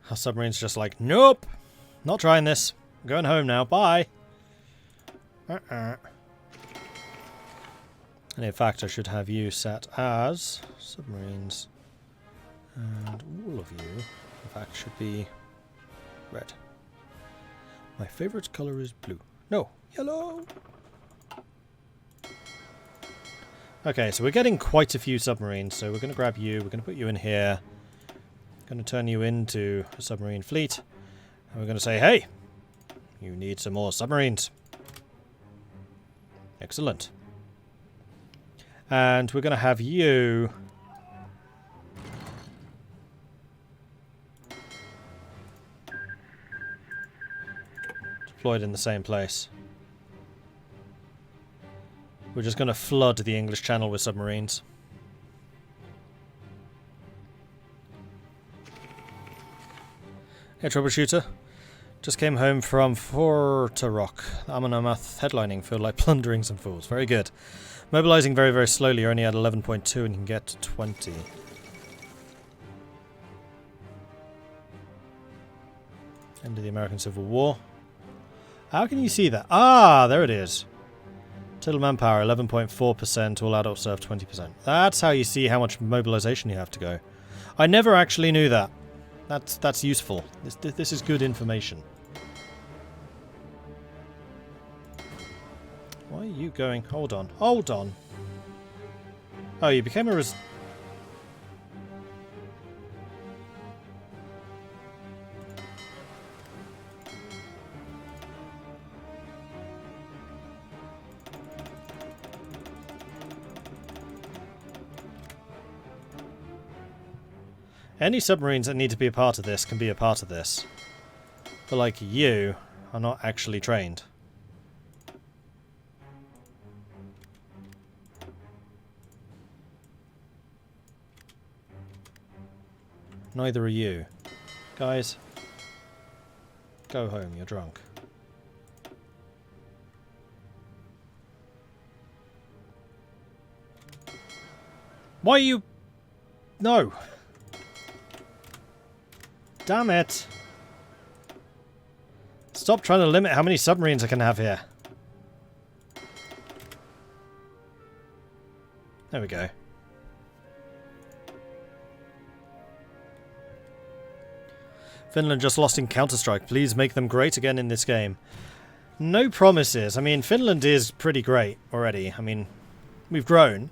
Our submarine's just like, nope, not trying this. I'm going home now. Bye. And in fact, I should have you set as submarines. And all of you, in fact, should be red. My favorite color is blue. No, yellow. Okay, so we're getting quite a few submarines, so we're going to grab you, we're going to put you in here, going to turn you into a submarine fleet, and we're going to say, hey, you need some more submarines. Excellent. And we're going to have you deployed in the same place. We're just going to flood the English Channel with submarines. Hey, troubleshooter. Just came home from Fortarok. Amanamoth headlining feel like plundering some fools. Very good. Mobilizing very, very slowly. You're only at 11.2 and you can get to 20. End of the American Civil War. How can you see that? Ah, there it is. Total manpower, 11.4%. All adults serve 20%. That's how you see how much mobilization you have to go. I never actually knew that. That's useful. This is good information. Why are you going? Hold on. Hold on. Oh, you became a Any submarines that need to be a part of this can be a part of this. But like you are not actually trained. Neither are you. Guys, go home, you're drunk. Why are you... No! Damn it! Stop trying to limit how many submarines I can have here. There we go. Finland just lost in Counter-Strike. Please make them great again in this game. No promises. I mean, Finland is pretty great already. I mean, we've grown.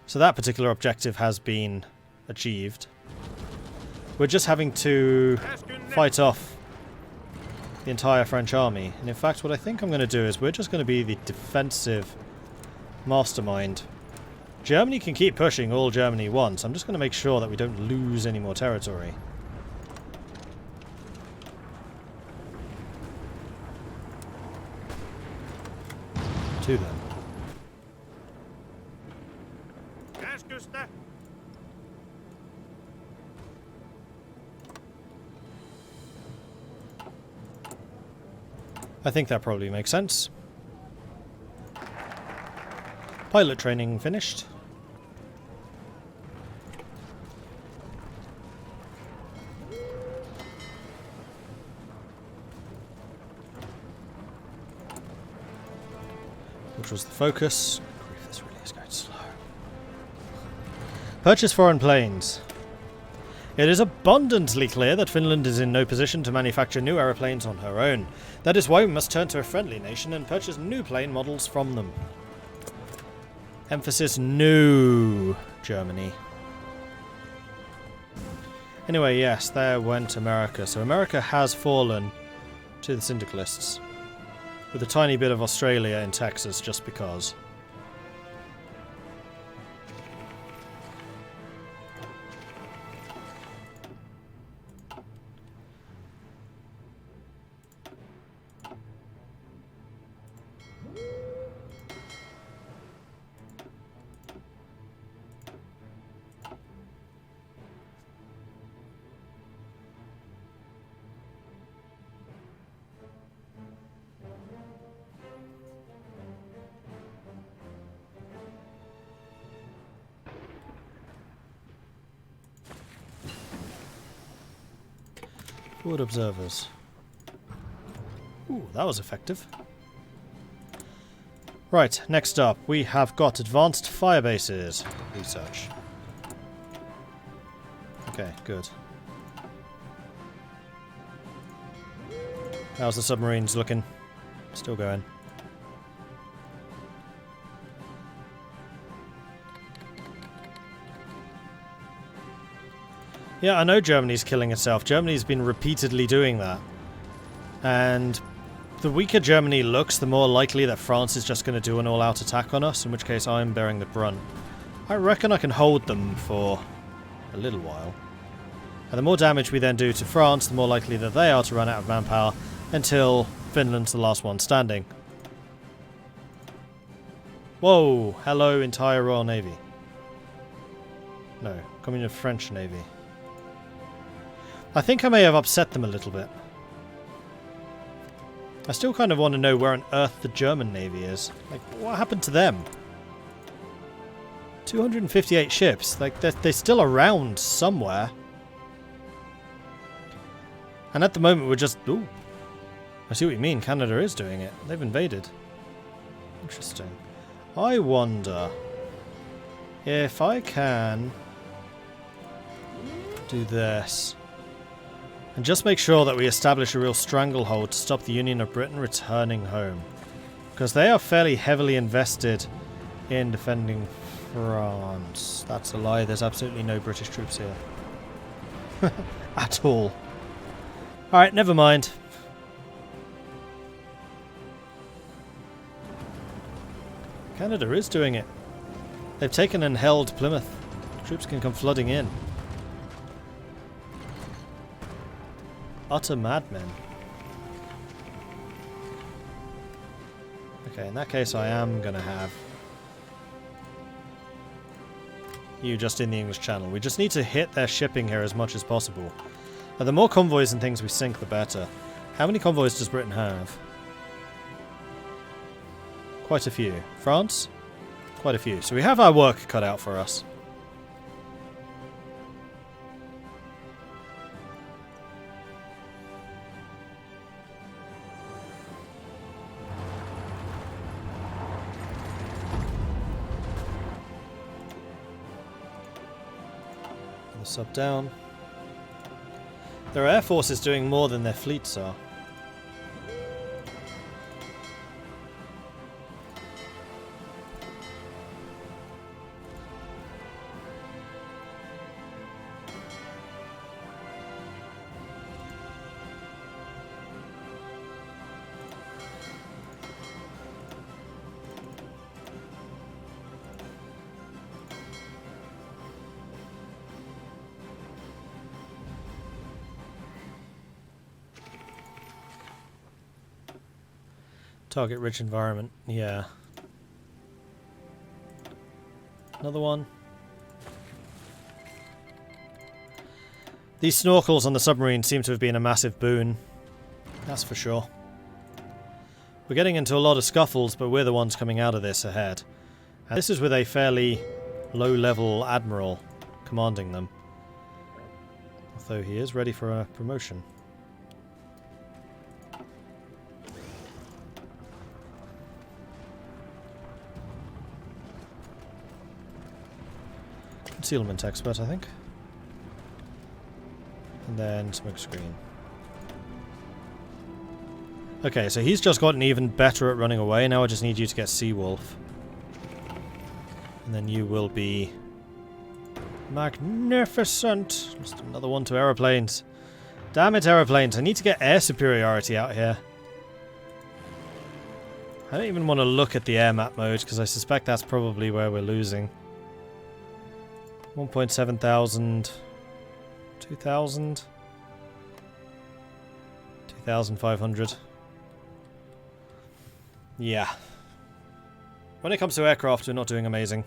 So that particular objective has been achieved. We're just having to fight off the entire French army. And in fact, what I think I'm going to do is we're just going to be the defensive mastermind. Germany can keep pushing all Germany wants. I'm just going to make sure that we don't lose any more territory. To them. I think that probably makes sense. Pilot training finished. Which was the focus. Grief, this really is going slow. Purchase foreign planes. It is abundantly clear that Finland is in no position to manufacture new aeroplanes on her own. That is why we must turn to a friendly nation and purchase new plane models from them. Emphasis new, Germany. Anyway, yes, there went America. So America has fallen to the syndicalists. With a tiny bit of Australia in Texas just because. Forward observers. Ooh, that was effective. Right, next up, we have got advanced fire bases. Research. Okay, good. How's the submarines looking? Still going. Yeah, I know Germany's killing itself. Germany's been repeatedly doing that. And the weaker Germany looks, the more likely that France is just going to do an all-out attack on us, in which case I'm bearing the brunt. I reckon I can hold them for a little while. And the more damage we then do to France, the more likely that they are to run out of manpower until Finland's the last one standing. Whoa! Hello, entire Royal Navy. No, Communist French Navy. I think I may have upset them a little bit. I still kind of want to know where on earth the German Navy is. Like, what happened to them? 258 ships. Like, they're still around somewhere. And at the moment we're just... Ooh. I see what you mean. Canada is doing it. They've invaded. Interesting. I wonder if I can do this. And just make sure that we establish a real stranglehold to stop the Union of Britain returning home. Because they are fairly heavily invested in defending France. That's a lie. There's absolutely no British troops here. At all. Alright, never mind. Canada is doing it. They've taken and held Plymouth. Troops can come flooding in. Utter madmen. Okay, in that case I am going to have you just in the English Channel. We just need to hit their shipping here as much as possible. Now, the more convoys and things we sink, the better. How many convoys does Britain have? Quite a few. France? Quite a few. So we have our work cut out for us. The sub down. Their air force is doing more than their fleets are. Target rich environment, yeah. Another one. These snorkels on the submarine seem to have been a massive boon. That's for sure. We're getting into a lot of scuffles, but we're the ones coming out of this ahead. And this is with a fairly low-level admiral commanding them. Although he is ready for a promotion. Concealment expert, I think. And then smoke screen. Okay, so he's just gotten even better at running away. Now I just need you to get Seawolf. And then you will be magnificent. Just another one to aeroplanes. Damn it, aeroplanes. I need to get air superiority out here. I don't even want to look at the air map mode because I suspect that's probably where we're losing. 1.7 thousand, 2,000, 2,500. Yeah. When it comes to aircraft, we're not doing amazing.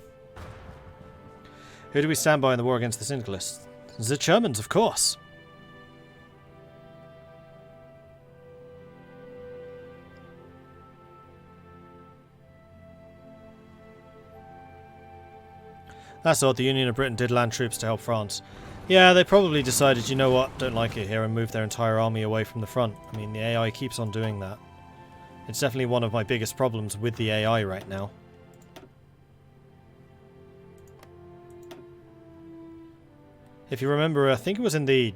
Who do we stand by in the war against the Syndicalists? The Germans, of course. That's odd, the Union of Britain did land troops to help France. Yeah, they probably decided, you know what, don't like it here, and moved their entire army away from the front. I mean, the AI keeps on doing that. It's definitely one of my biggest problems with the AI right now. If you remember, I think it was in the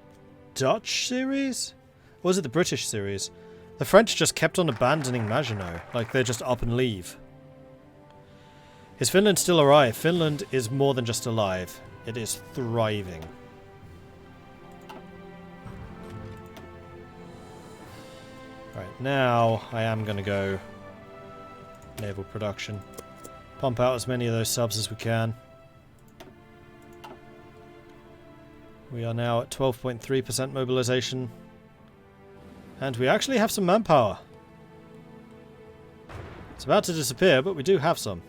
Dutch series? Or was it the British series? The French just kept on abandoning Maginot. Like, they just up and leave. Is Finland still alive? Finland is more than just alive. It is thriving. Right, now I am going to go naval production. Pump out as many of those subs as we can. We are now at 12.3% mobilization. And we actually have some manpower. It's about to disappear, but we do have some.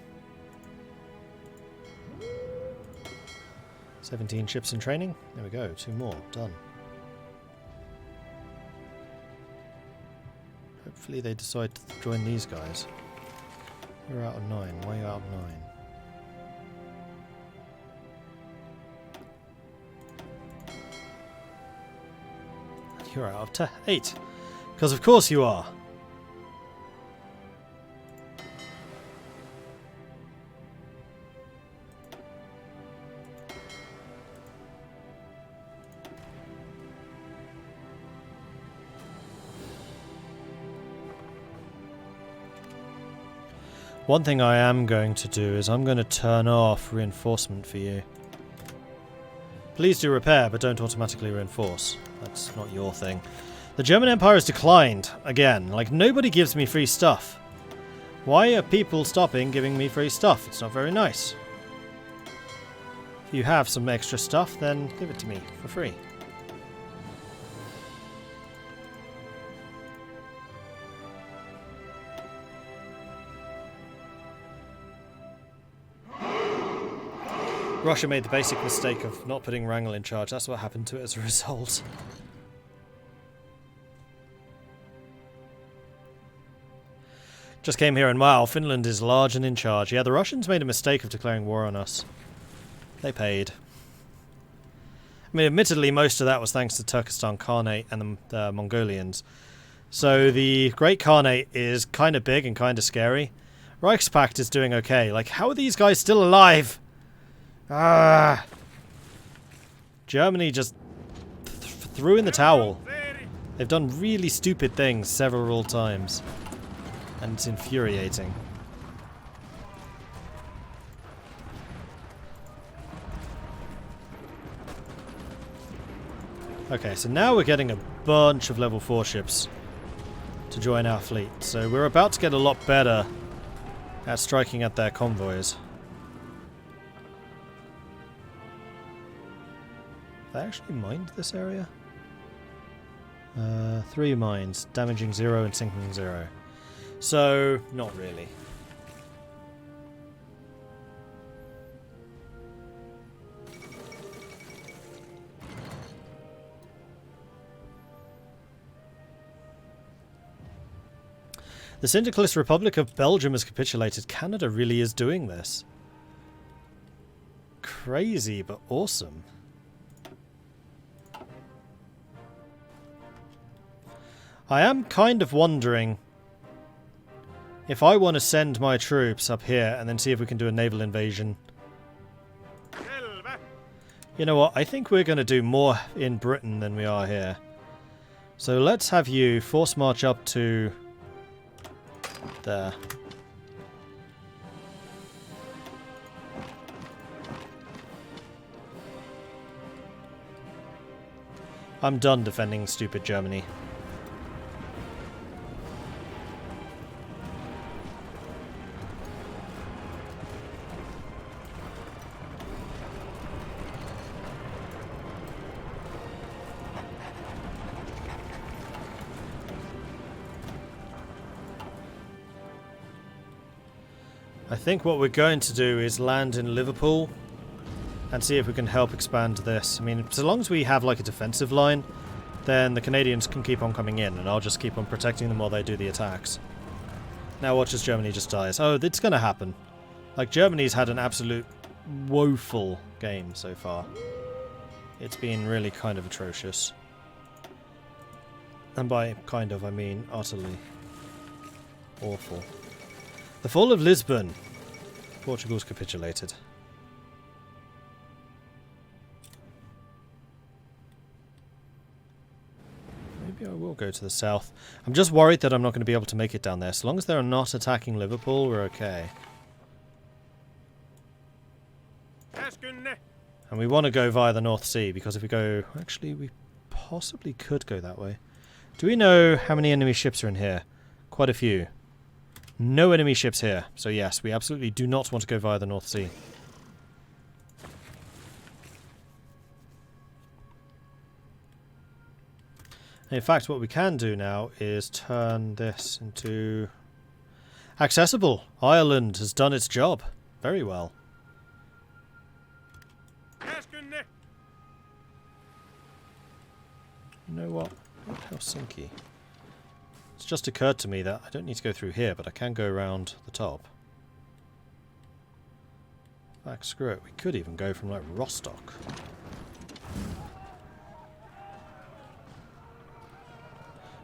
17 ships in training. There we go, 2 more. Done. Hopefully they decide to join these guys. You're out of 9. Why are you out of 9? You're out of 8. Because of course you are. One thing I am going to do is I'm going to turn off reinforcement for you. Please do repair, but don't automatically reinforce. That's not your thing. The German Empire has declined again. Like, nobody gives me free stuff. Why are people stopping giving me free stuff? It's not very nice. If you have some extra stuff, then give it to me for free. Russia made the basic mistake of not putting Wrangel in charge. That's what happened to it as a result. Just came here and wow, Finland is large and in charge. Yeah, the Russians made a mistake of declaring war on us. They paid. I mean, admittedly, most of that was thanks to Turkestan Khanate and the Mongolians. So the Great Khanate is kind of big and kind of scary. Reichspakt is doing okay. Like, how are these guys still alive? Ah! Germany just threw in the towel. They've done really stupid things several times. And it's infuriating. Okay, so now we're getting a bunch of level 4 ships to join our fleet. So we're about to get a lot better at striking at their convoys. They actually mined this area? 3 mines, damaging 0 and sinking 0. So, not really. The Syndicalist Republic of Belgium has capitulated. Canada really is doing this. Crazy, but awesome. I am kind of wondering if I want to send my troops up here and then see if we can do a naval invasion. You know what? I think we're going to do more in Britain than we are here. So let's have you force march up to there. I'm done defending stupid Germany. I think what we're going to do is land in Liverpool and see if we can help expand this. I mean, so long as we have like a defensive line, then the Canadians can keep on coming in and I'll just keep on protecting them while they do the attacks. Now watch as Germany just dies. Oh, it's going to happen. Like, Germany's had an absolute woeful game so far. It's been really kind of atrocious. And by kind of, I mean utterly awful. The fall of Lisbon. Portugal's capitulated. Maybe I will go to the south. I'm just worried that I'm not going to be able to make it down there. So long as they're not attacking Liverpool, we're okay. And we want to go via the North Sea, because if we go... Actually, we possibly could go that way. Do we know how many enemy ships are in here? Quite a few. No enemy ships here. So yes, we absolutely do not want to go via the North Sea. In fact, what we can do now is turn this into... accessible. Ireland has done its job. Very well. You know what? Helsinki. It's just occurred to me that I don't need to go through here, but I can go around the top. In fact, screw it. We could even go from, like, Rostock.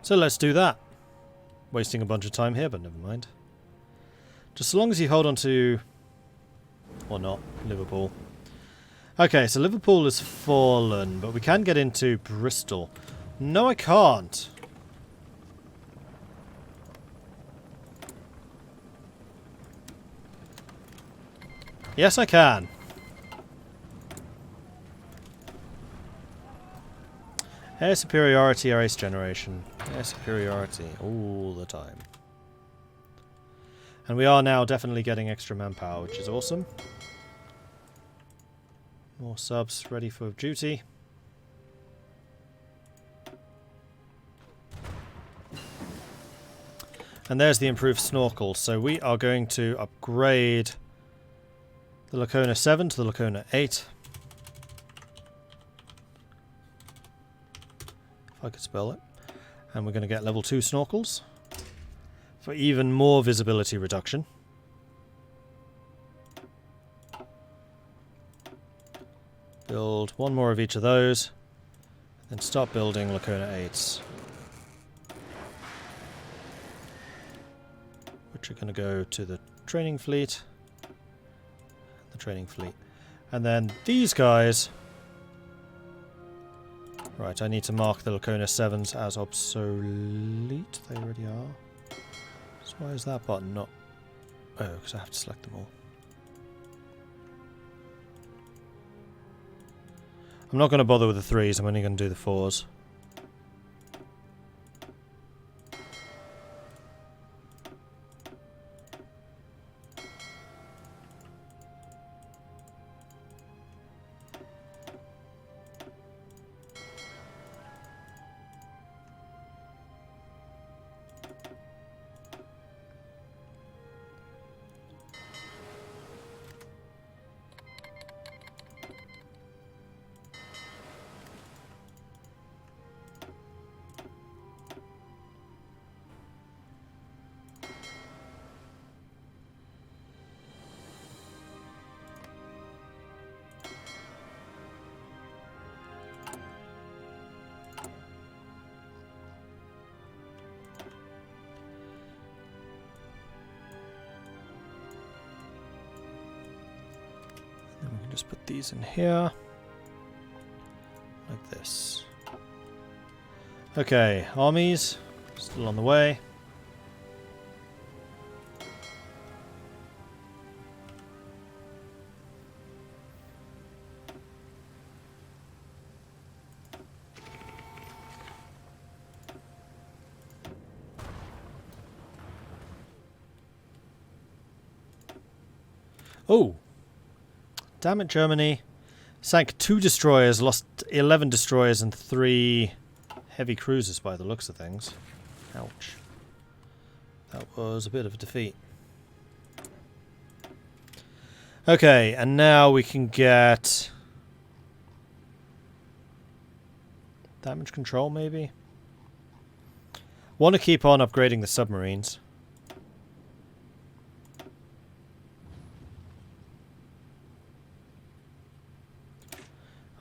So let's do that. Wasting a bunch of time here, but never mind. Just as long as you hold on to... or not, Liverpool. Okay, so Liverpool has fallen, but we can get into Bristol. No, I can't. Yes, I can. Air superiority or ace generation. Air superiority all the time. And we are now definitely getting extra manpower, which is awesome. More subs ready for duty. And there's the improved snorkel. So we are going to upgrade the Lacona 7 to the Lacona 8. If I could spell it. And we're going to get level 2 snorkels for even more visibility reduction. Build one more of each of those, then start building Lacona 8s. Which are going to go to the training fleet. The training fleet. And then these guys... Right, I need to mark the Lacona 7s as obsolete. They already are. So why is that button not... Oh, because I have to select them all. I'm not going to bother with the 3s, I'm only going to do the 4s. Just put these in here. Like this. Okay, armies. Still on the way. Oh! Damn it, Germany. Sank 2 destroyers, lost 11 destroyers and 3 heavy cruisers by the looks of things. Ouch. That was a bit of a defeat. Okay, and now we can get... damage control, maybe? Want to keep on upgrading the submarines.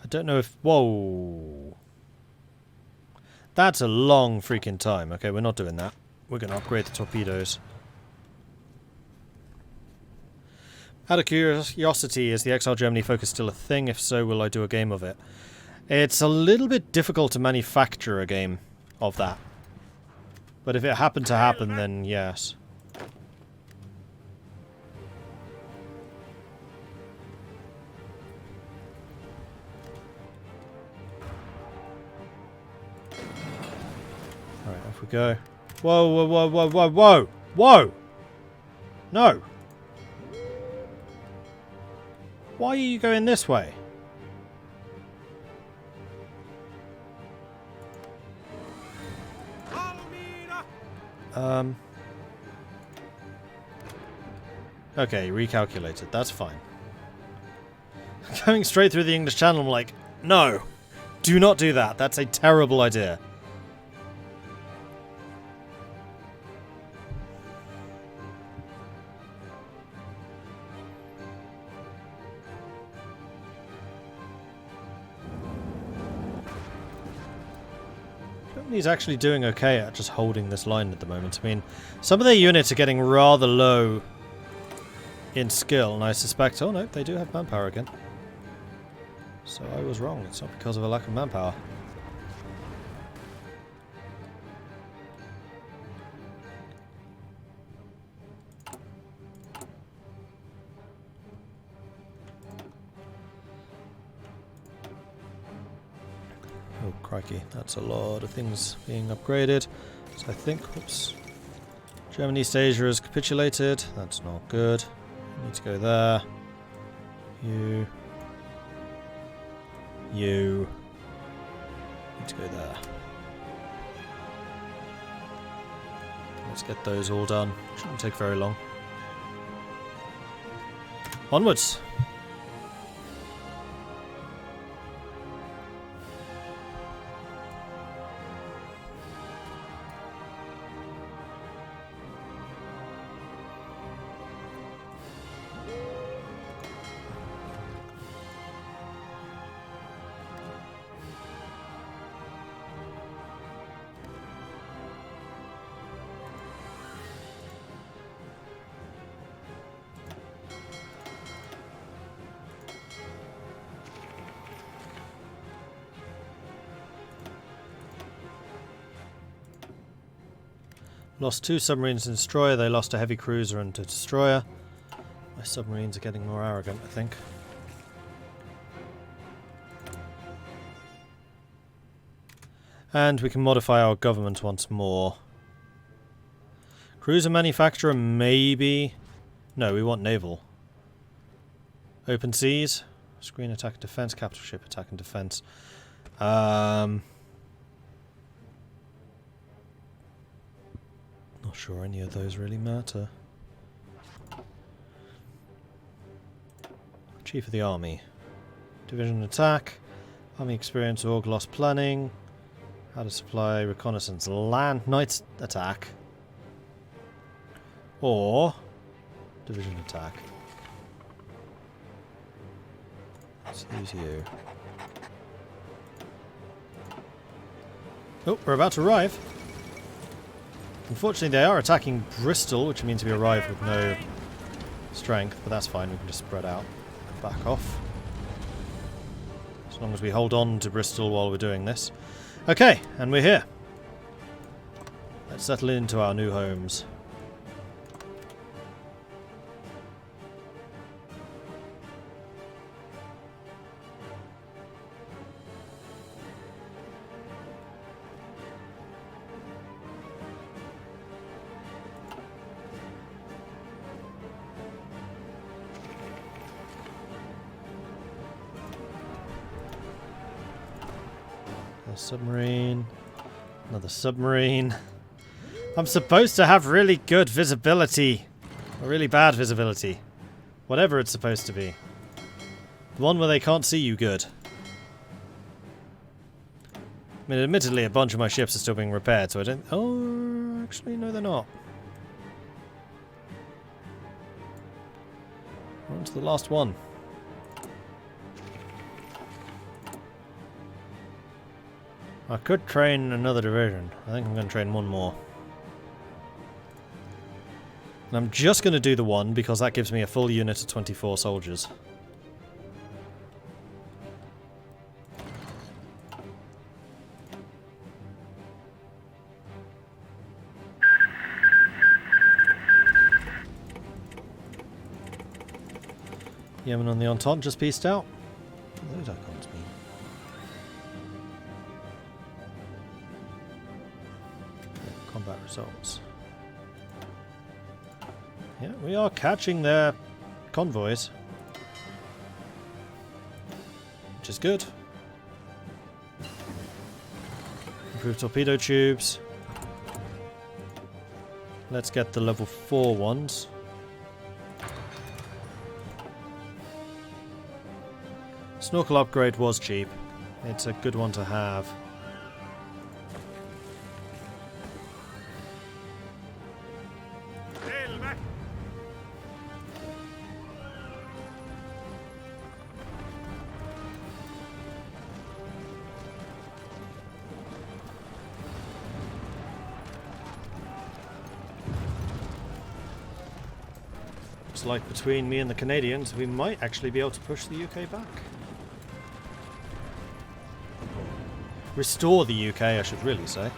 I don't know if... Whoa. That's a long freaking time. Okay, we're not doing that. We're going to upgrade the torpedoes. Out of curiosity, is the Exile Germany focus still a thing? If so, will I do a game of it? It's a little bit difficult to manufacture a game of that. But if it happened to happen, then yes. Alright, off we go. Whoa, whoa, whoa, whoa, whoa, whoa! Whoa! No! Why are you going this way? Okay, recalculated. That's fine. Going straight through the English Channel, I'm like, no! Do not do that. That's a terrible idea. Germany's actually doing okay at just holding this line at the moment. I mean, some of their units are getting rather low in skill, and I suspect... Oh no, they do have manpower again. So I was wrong. It's not because of a lack of manpower. Oh, crikey. That's a lot of things being upgraded. So I think... Whoops. German East Asia has capitulated. That's not good. Need to go there. You. You. Need to go there. Let's get those all done. Shouldn't take very long. Onwards! Lost 2 submarines and destroyer. They lost a heavy cruiser and a destroyer. My submarines are getting more arrogant, I think. And we can modify our government once more. Cruiser manufacturer, maybe. No, we want naval. Open seas. Screen attack and defense. Capital ship attack and defense. Not sure any of those really matter. Chief of the Army. Division attack. Army experience, org loss planning. How to supply reconnaissance. Land night attack. Or division attack. Let's use you. Oh, we're about to arrive. Unfortunately, they are attacking Bristol, which means we arrive with no strength, but that's fine. We can just spread out and back off. As long as we hold on to Bristol while we're doing this. Okay, and we're here. Let's settle into our new homes. Submarine. Another submarine. I'm supposed to have really good visibility. Or really bad visibility. Whatever it's supposed to be. The one where they can't see you good. I mean, admittedly, a bunch of my ships are still being repaired, so I don't... Oh, actually, no, they're not. We're on to the last one. I could train another division. I think I'm going to train one more. And I'm just going to do the one because that gives me a full unit of 24 soldiers. Yemen on the Entente just pieced out. Those icons mean. Yeah, combat results. Yeah, we are catching their convoys, which is good. Improved torpedo tubes. Let's get the level 4 ones. Snorkel upgrade was cheap. It's a good one to have. Looks like between me and the Canadians, we might actually be able to push the UK back. Restore the UK, I should really say.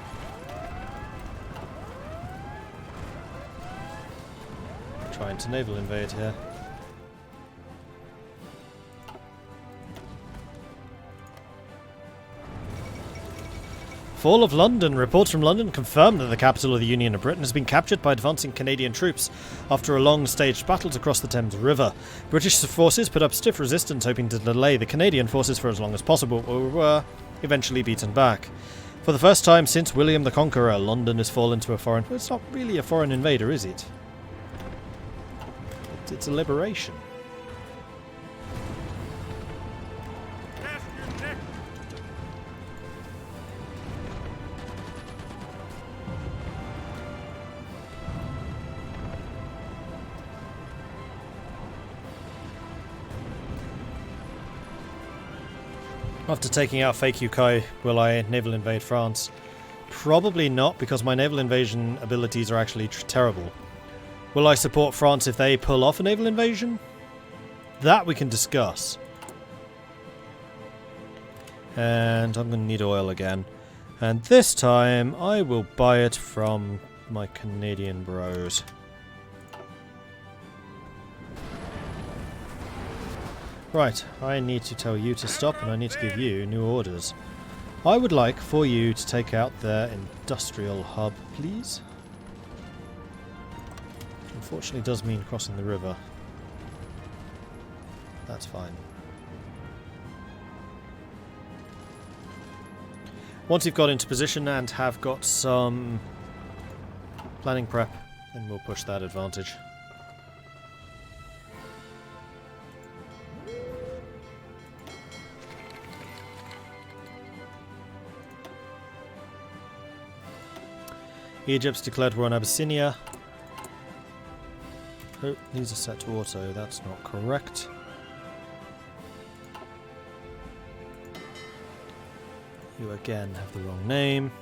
Trying to naval invade here. Fall of London. Reports from London confirm that the capital of the Union of Britain has been captured by advancing Canadian troops after a long staged battle to cross the Thames River. British forces put up stiff resistance, hoping to delay the Canadian forces for as long as possible, but were eventually beaten back. For the first time since William the Conqueror, London has fallen to a foreign... Well, it's not really a foreign invader, is it? It's a liberation. After taking out fake UK, will I naval invade France? Probably not, because my naval invasion abilities are actually terrible. Will I support France if they pull off a naval invasion? That we can discuss. And I'm going to need oil again. And this time I will buy it from my Canadian bros. Right, I need to tell you to stop and I need to give you new orders. I would like for you to take out their industrial hub, please. Unfortunately does mean crossing the river. That's fine. Once you've got into position and have got some planning prep, then we'll push that advantage. Egypt's declared war on Abyssinia. Oh, these are set to auto. That's not correct. You again have the wrong name.